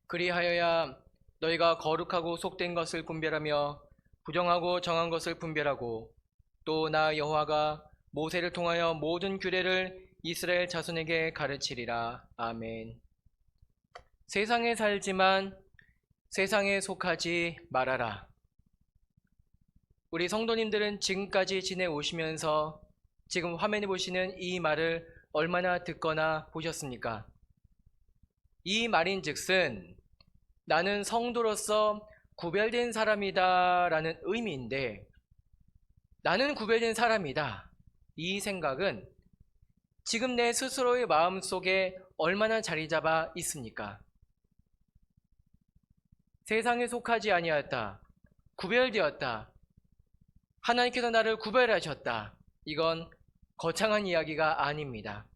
그리하여야 너희가 거룩하고 속된 것을 분별하며 부정하고 정한 것을 분별하고 또 나 여호와가 모세를 통하여 모든 규례를 이스라엘 자손에게 가르치리라. 아멘. 세상에 살지만 세상에 속하지 말아라. 우리 성도님들은 지금까지 지내오시면서 지금 화면에 보시는 이 말을 얼마나 듣거나 보셨습니까? 이 말인즉슨 나는 성도로서 구별된 사람이다 라는 의미인데, 나는 구별된 사람이다, 이 생각은 지금 내 스스로의 마음속에 얼마나 자리 잡아 있습니까? 세상에 속하지 아니하였다, 구별되었다, 하나님께서 나를 구별하셨다, 이건 거창한 이야기가 아닙니다.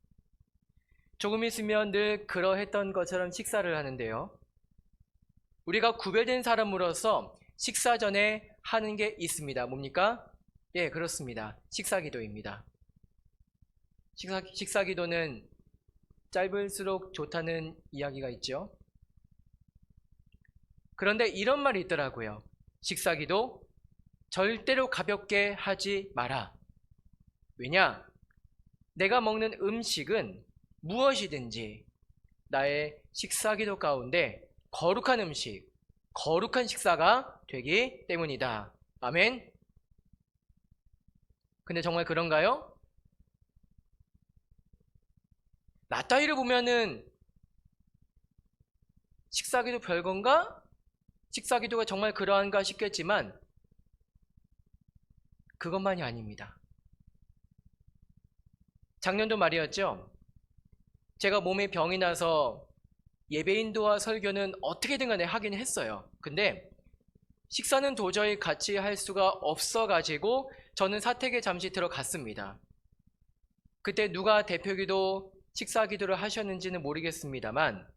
조금 있으면 늘 그러했던 것처럼 식사를 하는데요, 우리가 구별된 사람으로서 식사 전에 하는 게 있습니다. 뭡니까? 예, 그렇습니다. 식사기도입니다. 식사기도는 짧을수록 좋다는 이야기가 있죠. 그런데 이런 말이 있더라고요. 식사기도 절대로 가볍게 하지 마라. 왜냐? 내가 먹는 음식은 무엇이든지 나의 식사기도 가운데 거룩한 음식, 거룩한 식사가 되기 때문이다. 아멘. 근데 정말 그런가요? 나 따위를 보면은 식사기도 별건가? 식사기도가 정말 그러한가 싶겠지만 그것만이 아닙니다. 작년도 말이었죠. 제가 몸에 병이 나서 예배인도와 설교는 어떻게든 간에 하긴 했어요. 근데 식사는 도저히 같이 할 수가 없어가지고 저는 사택에 잠시 들어갔습니다. 그때 누가 대표기도, 식사기도를 하셨는지는 모르겠습니다만,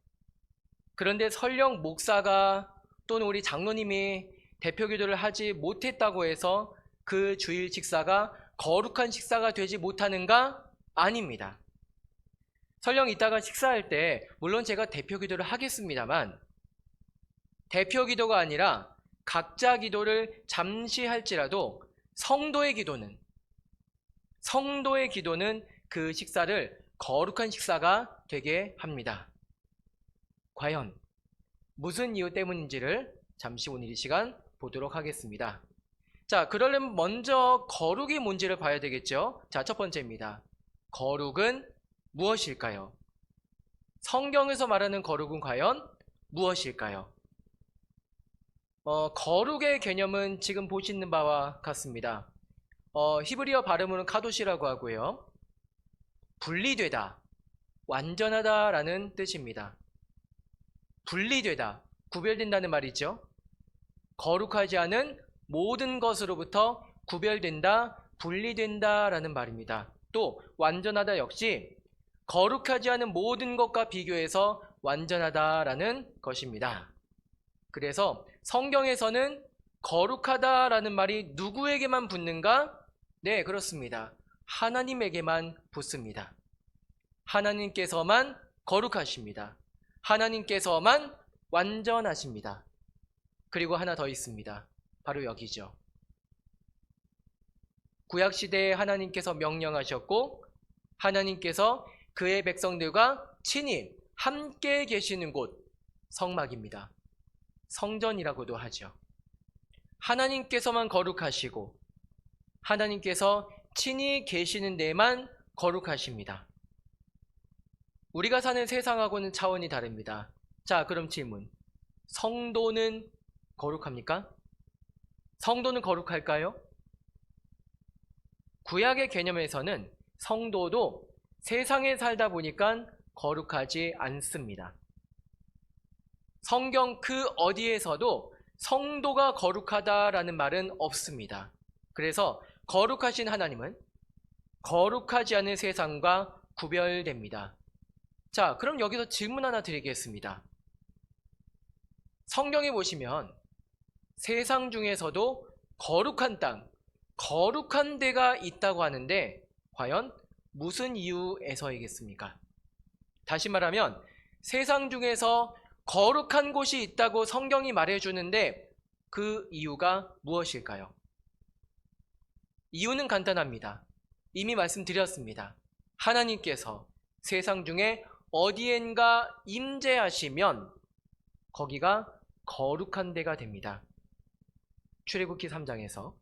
그런데 설령 목사가 또는 우리 장로님이 대표기도를 하지 못했다고 해서 그 주일 식사가 거룩한 식사가 되지 못하는가? 아닙니다. 설령 이따가 식사할 때 물론 제가 대표기도를 하겠습니다만, 대표기도가 아니라 각자 기도를 잠시 할지라도 성도의 기도는 그 식사를 거룩한 식사가 되게 합니다. 과연 무슨 이유 때문인지를 잠시 오늘 이 시간 보도록 하겠습니다. 자, 그러려면 먼저 거룩이 뭔지를 봐야 되겠죠. 자, 첫 번째입니다. 거룩은 무엇일까요? 성경에서 말하는 거룩은 과연 무엇일까요? 거룩의 개념은 지금 보시는 바와 같습니다. 히브리어 발음으로는 카도시라고 하고요. 분리되다, 완전하다 라는 뜻입니다. 분리되다, 구별된다는 말이죠. 거룩하지 않은 모든 것으로부터 구별된다, 분리된다 라는 말입니다. 또 완전하다 역시 거룩하지 않은 모든 것과 비교해서 완전하다라는 것입니다. 그래서 성경에서는 거룩하다라는 말이 누구에게만 붙는가? 네, 그렇습니다. 하나님에게만 붙습니다. 하나님께서만 거룩하십니다. 하나님께서만 완전하십니다. 그리고 하나 더 있습니다. 바로 여기죠. 구약시대에 하나님께서 명령하셨고 하나님께서 그의 백성들과 친히 함께 계시는 곳, 성막입니다. 성전이라고도 하죠. 하나님께서만 거룩하시고 하나님께서 친히 계시는 데만 거룩하십니다. 우리가 사는 세상하고는 차원이 다릅니다. 자, 그럼 질문. 성도는 거룩합니까? 성도는 거룩할까요? 구약의 개념에서는 성도도 세상에 살다 보니까 거룩하지 않습니다. 성경 그 어디에서도 성도가 거룩하다라는 말은 없습니다. 그래서 거룩하신 하나님은 거룩하지 않은 세상과 구별됩니다. 자, 그럼 여기서 질문 하나 드리겠습니다. 성경에 보시면 세상 중에서도 거룩한 땅, 거룩한 데가 있다고 하는데 과연 무슨 이유에서이겠습니까? 다시 말하면 세상 중에서 거룩한 곳이 있다고 성경이 말해주는데 그 이유가 무엇일까요? 이유는 간단합니다. 이미 말씀드렸습니다. 하나님께서 세상 중에 어디엔가 임재하시면 거기가 거룩한 데가 됩니다. 출애굽기 3장에서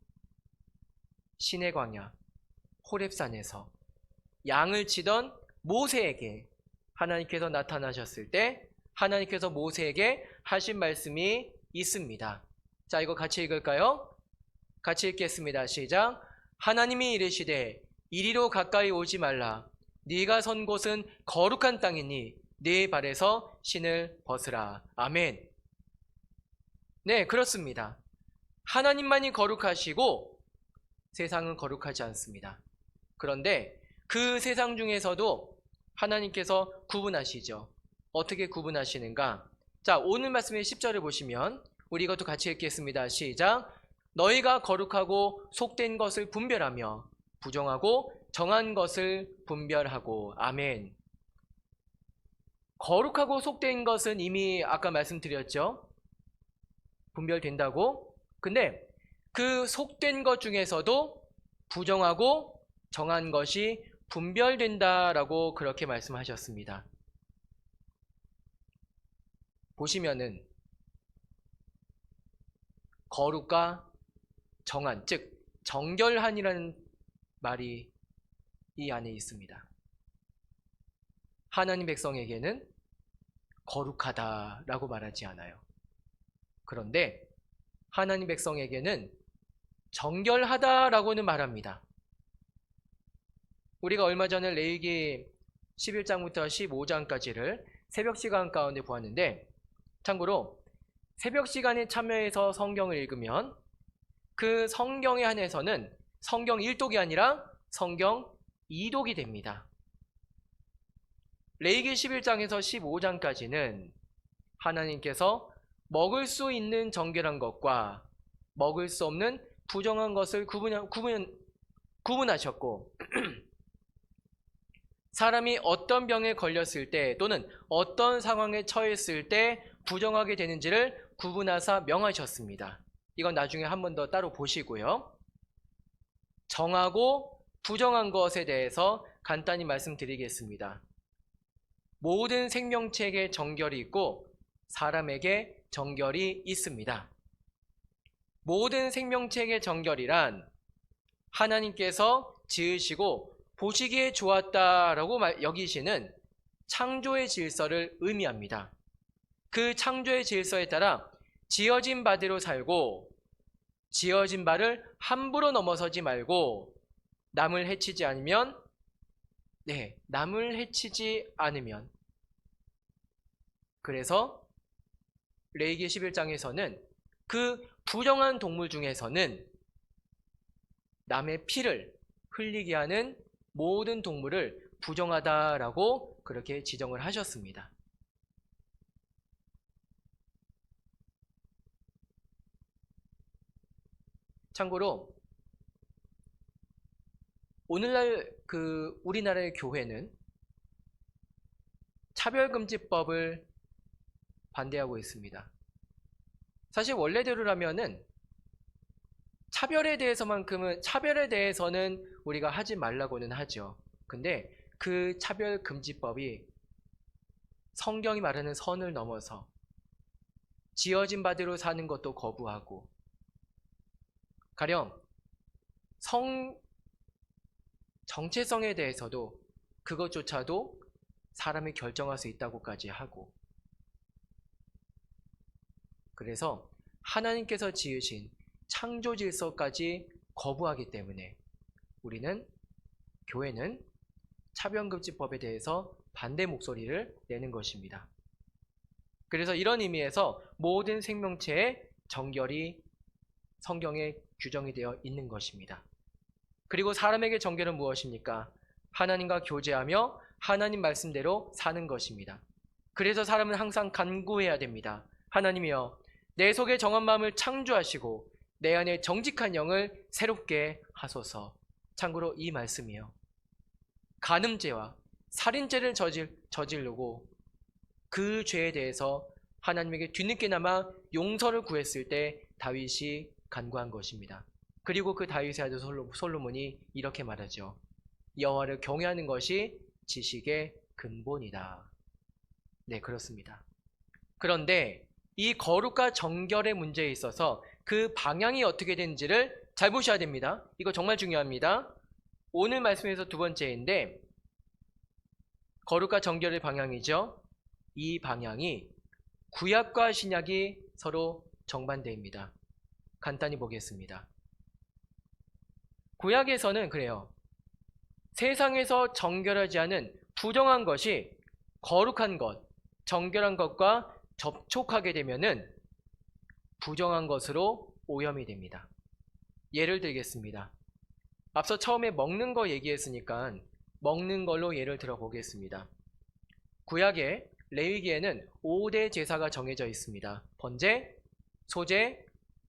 시내 광야 호렙산에서 양을 치던 모세에게 하나님께서 나타나셨을 때 하나님께서 모세에게 하신 말씀이 있습니다. 자, 이거 같이 읽을까요? 같이 읽겠습니다. 시작. 하나님이 이르시되 이리로 가까이 오지 말라. 네가 선 곳은 거룩한 땅이니 네 발에서 신을 벗으라. 아멘. 네, 그렇습니다. 하나님만이 거룩하시고 세상은 거룩하지 않습니다. 그런데 그 세상 중에서도 하나님께서 구분하시죠. 어떻게 구분하시는가? 자, 오늘 말씀의 10절을 보시면 우리 이것도 같이 읽겠습니다. 시작. 너희가 거룩하고 속된 것을 분별하며 부정하고 정한 것을 분별하고. 아멘. 거룩하고 속된 것은 이미 아까 말씀드렸죠. 분별된다고. 근데 그 속된 것 중에서도 부정하고 정한 것이 분별된다라고 그렇게 말씀하셨습니다. 보시면은 거룩과 정한, 즉 정결한이라는 말이 이 안에 있습니다. 하나님 백성에게는 거룩하다라고 말하지 않아요. 그런데 하나님 백성에게는 정결하다라고는 말합니다. 우리가 얼마 전에 레위기 11장부터 15장까지를 새벽 시간 가운데 보았는데, 참고로 새벽 시간에 참여해서 성경을 읽으면 그 성경에 한해서는 성경 1독이 아니라 성경 2독이 됩니다. 레위기 11장에서 15장까지는 하나님께서 먹을 수 있는 정결한 것과 먹을 수 없는 부정한 것을 구분하셨고 사람이 어떤 병에 걸렸을 때 또는 어떤 상황에 처했을 때 부정하게 되는지를 구분하사 명하셨습니다. 이건 나중에 한 번 더 따로 보시고요. 정하고 부정한 것에 대해서 간단히 말씀드리겠습니다. 모든 생명체에게 정결이 있고 사람에게 정결이 있습니다. 모든 생명체에게 정결이란 하나님께서 지으시고 보시기에 좋았다라고 여기시는 창조의 질서를 의미합니다. 그 창조의 질서에 따라 지어진 바대로 살고 지어진 바를 함부로 넘어서지 말고 남을 해치지 않으면 그래서 레위기 11장에서는 그 부정한 동물 중에서는 남의 피를 흘리게 하는 모든 동물을 부정하다라고 그렇게 지정을 하셨습니다. 참고로 오늘날 우리나라의 교회는 차별금지법을 반대하고 있습니다. 사실 원래대로라면은 차별에 대해서는 우리가 하지 말라고는 하죠. 근데 그 차별금지법이 성경이 말하는 선을 넘어서 지어진 바대로 사는 것도 거부하고 가령 정체성에 대해서도 그것조차도 사람이 결정할 수 있다고까지 하고 그래서 하나님께서 지으신 창조 질서까지 거부하기 때문에 교회는 차별금지법에 대해서 반대 목소리를 내는 것입니다. 그래서 이런 의미에서 모든 생명체의 정결이 성경에 규정이 되어 있는 것입니다. 그리고 사람에게 정결은 무엇입니까? 하나님과 교제하며 하나님 말씀대로 사는 것입니다. 그래서 사람은 항상 간구해야 됩니다. 하나님이여, 내 속에 정한 마음을 창조하시고 내 안에 정직한 영을 새롭게 하소서. 참고로 이 말씀이요, 간음죄와 살인죄를 저지르고 그 죄에 대해서 하나님에게 뒤늦게나마 용서를 구했을 때 다윗이 간구한 것입니다. 그리고 그 다윗의 아들 솔로몬이 이렇게 말하죠. 여호와를 경외하는 것이 지식의 근본이다. 네, 그렇습니다. 그런데 이 거룩과 정결의 문제에 있어서 그 방향이 어떻게 되는지를 잘 보셔야 됩니다. 이거 정말 중요합니다. 오늘 말씀에서 두 번째인데 거룩과 정결의 방향이죠. 이 방향이 구약과 신약이 서로 정반대입니다. 간단히 보겠습니다. 구약에서는 그래요. 세상에서 정결하지 않은 부정한 것이 거룩한 것, 정결한 것과 접촉하게 되면은 부정한 것으로 오염이 됩니다. 예를 들겠습니다. 앞서 처음에 먹는 거 얘기했으니까 먹는 걸로 예를 들어 보겠습니다. 구약의 레위기에는 5대 제사가 정해져 있습니다. 번제, 소제,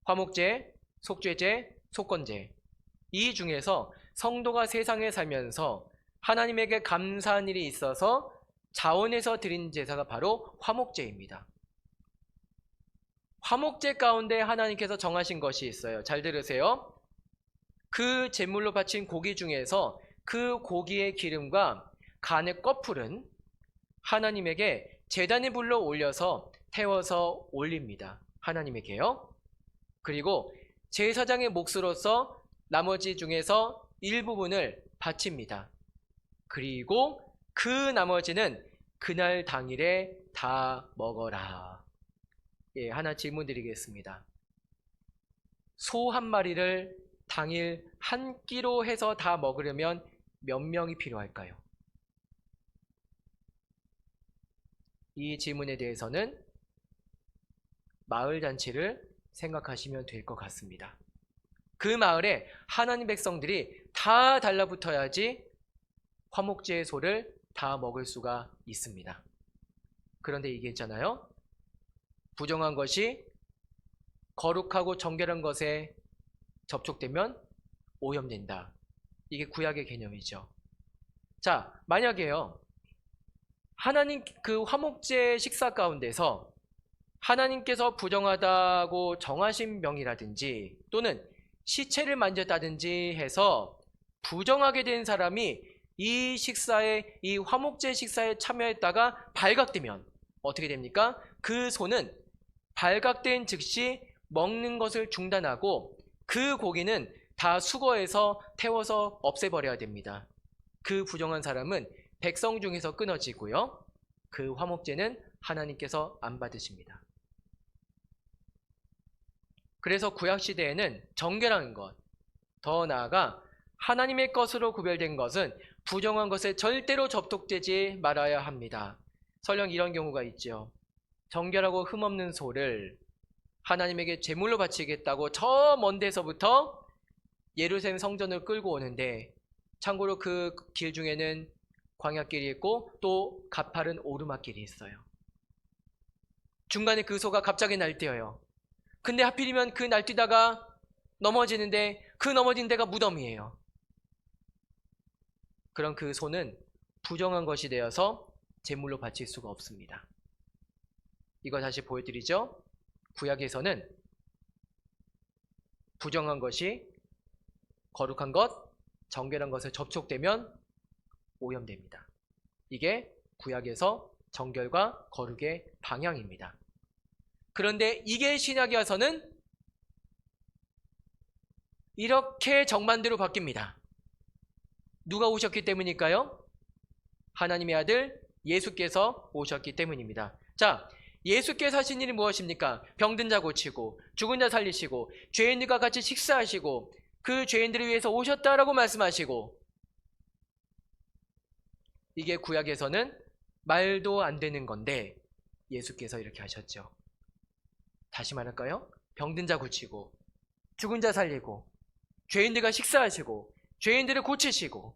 화목제, 속죄제, 속건제. 이 중에서 성도가 세상에 살면서 하나님에게 감사한 일이 있어서 자원해서 드린 제사가 바로 화목제입니다. 화목제 가운데 하나님께서 정하신 것이 있어요. 잘 들으세요. 그 제물로 바친 고기 중에서 그 고기의 기름과 간의 꺼풀은 하나님에게 제단에 불러 올려서 태워서 올립니다. 하나님에게요. 그리고 제사장의 몫으로서 나머지 중에서 일부분을 바칩니다. 그리고 그 나머지는 그날 당일에 다 먹어라. 예, 하나 질문 드리겠습니다. 소 한 마리를 당일 한 끼로 해서 다 먹으려면 몇 명이 필요할까요? 이 질문에 대해서는 마을 잔치를 생각하시면 될 것 같습니다. 그 마을에 하나님 백성들이 다 달라붙어야지 화목제의 소를 다 먹을 수가 있습니다. 그런데 이게 있잖아요. 부정한 것이 거룩하고 정결한 것에 접촉되면 오염된다. 이게 구약의 개념이죠. 자, 만약에요. 하나님 그 화목제 식사 가운데서 하나님께서 부정하다고 정하신 명이라든지 또는 시체를 만졌다든지 해서 부정하게 된 사람이 이 화목제 식사에 참여했다가 발각되면 어떻게 됩니까? 그 소는 발각된 즉시 먹는 것을 중단하고 그 고기는 다 수거해서 태워서 없애버려야 됩니다. 그 부정한 사람은 백성 중에서 끊어지고요. 그 화목제는 하나님께서 안 받으십니다. 그래서 구약시대에는 정결한 것, 더 나아가 하나님의 것으로 구별된 것은 부정한 것에 절대로 접촉되지 말아야 합니다. 설령 이런 경우가 있죠. 정결하고 흠없는 소를 하나님에게 제물로 바치겠다고 저 먼 데서부터 예루살렘 성전을 끌고 오는데 참고로 그 길 중에는 광야길이 있고 또 가파른 오르막길이 있어요. 중간에 그 소가 갑자기 날뛰어요. 근데 하필이면 그 날뛰다가 넘어지는데 그 넘어진 데가 무덤이에요. 그럼 그 소는 부정한 것이 되어서 제물로 바칠 수가 없습니다. 이거 다시 보여드리죠. 구약에서는 부정한 것이 거룩한 것, 정결한 것에 접촉되면 오염됩니다. 이게 구약에서 정결과 거룩의 방향입니다. 그런데 이게 신약에 와서는 이렇게 정반대로 바뀝니다. 누가 오셨기 때문일까요? 하나님의 아들 예수께서 오셨기 때문입니다. 자, 예수께서 하신 일이 무엇입니까? 병든 자 고치고 죽은 자 살리시고 죄인들과 같이 식사하시고 그 죄인들을 위해서 오셨다라고 말씀하시고, 이게 구약에서는 말도 안 되는 건데 예수께서 이렇게 하셨죠. 다시 말할까요? 병든 자 고치고 죽은 자 살리고 죄인들과 식사하시고 죄인들을 고치시고.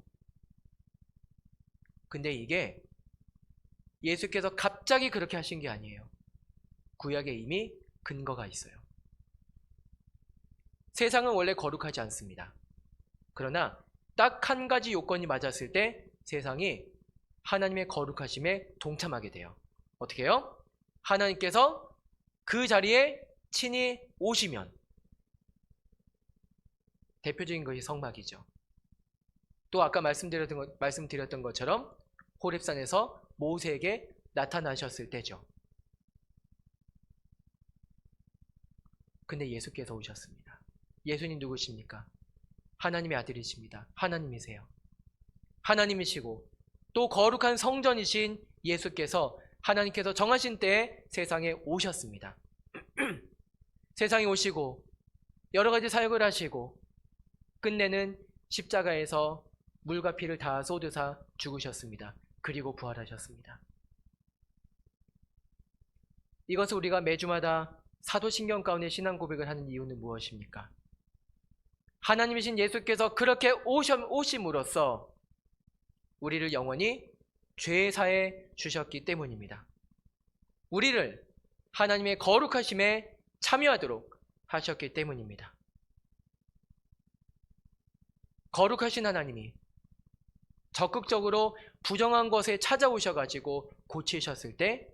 근데 이게 예수께서 갑자기 그렇게 하신 게 아니에요. 구약에 이미 근거가 있어요. 세상은 원래 거룩하지 않습니다. 그러나 딱 한 가지 요건이 맞았을 때 세상이 하나님의 거룩하심에 동참하게 돼요. 어떻게 해요? 하나님께서 그 자리에 친히 오시면 대표적인 것이 성막이죠. 또 아까 말씀드렸던 것처럼 호렙산에서 모세에게 나타나셨을 때죠. 근데 예수께서 오셨습니다. 예수님 누구십니까? 하나님의 아들이십니다. 하나님이세요. 하나님이시고 또 거룩한 성전이신 예수께서 하나님께서 정하신 때에 세상에 오셨습니다. 세상에 오시고 여러 가지 사역을 하시고 끝내는 십자가에서 물과 피를 다 쏟으사 죽으셨습니다. 그리고 부활하셨습니다. 이것을 우리가 매주마다 사도신경 가운데 신앙 고백을 하는 이유는 무엇입니까? 하나님이신 예수께서 그렇게 오심으로써 우리를 영원히 죄사해 주셨기 때문입니다. 우리를 하나님의 거룩하심에 참여하도록 하셨기 때문입니다. 거룩하신 하나님이 적극적으로 부정한 것에 찾아오셔가지고 고치셨을 때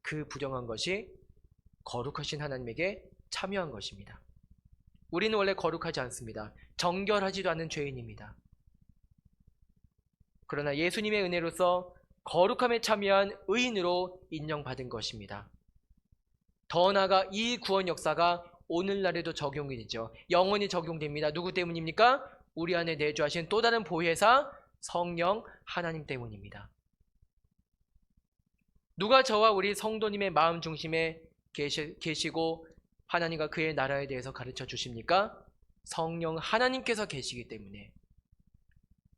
그 부정한 것이 거룩하신 하나님에게 참여한 것입니다. 우리는 원래 거룩하지 않습니다. 정결하지도 않은 죄인입니다. 그러나 예수님의 은혜로서 거룩함에 참여한 의인으로 인정받은 것입니다. 더 나아가 이 구원 역사가 오늘날에도 적용이 되죠. 영원히 적용됩니다. 누구 때문입니까? 우리 안에 내주하신 또 다른 보혜사 성령 하나님 때문입니다. 누가 저와 우리 성도님의 마음 중심에 계시고 하나님과 그의 나라에 대해서 가르쳐 주십니까? 성령 하나님께서 계시기 때문에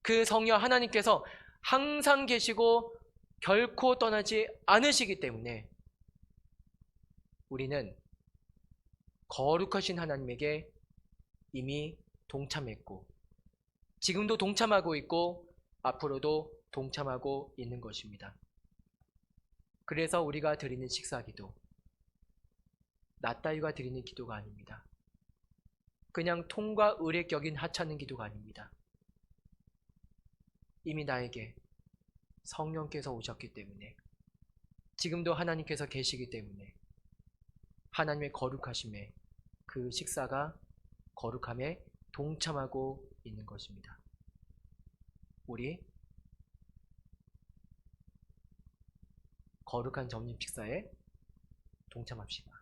그 성령 하나님께서 항상 계시고 결코 떠나지 않으시기 때문에 우리는 거룩하신 하나님에게 이미 동참했고 지금도 동참하고 있고 앞으로도 동참하고 있는 것입니다. 그래서 우리가 드리는 식사기도 나 따위가 드리는 기도가 아닙니다. 그냥 통과 의례 격인 하찮은 기도가 아닙니다. 이미 나에게 성령께서 오셨기 때문에 지금도 하나님께서 계시기 때문에 하나님의 거룩하심에 그 식사가 거룩함에 동참하고 있는 것입니다. 우리 거룩한 점심 식사에 동참합시다.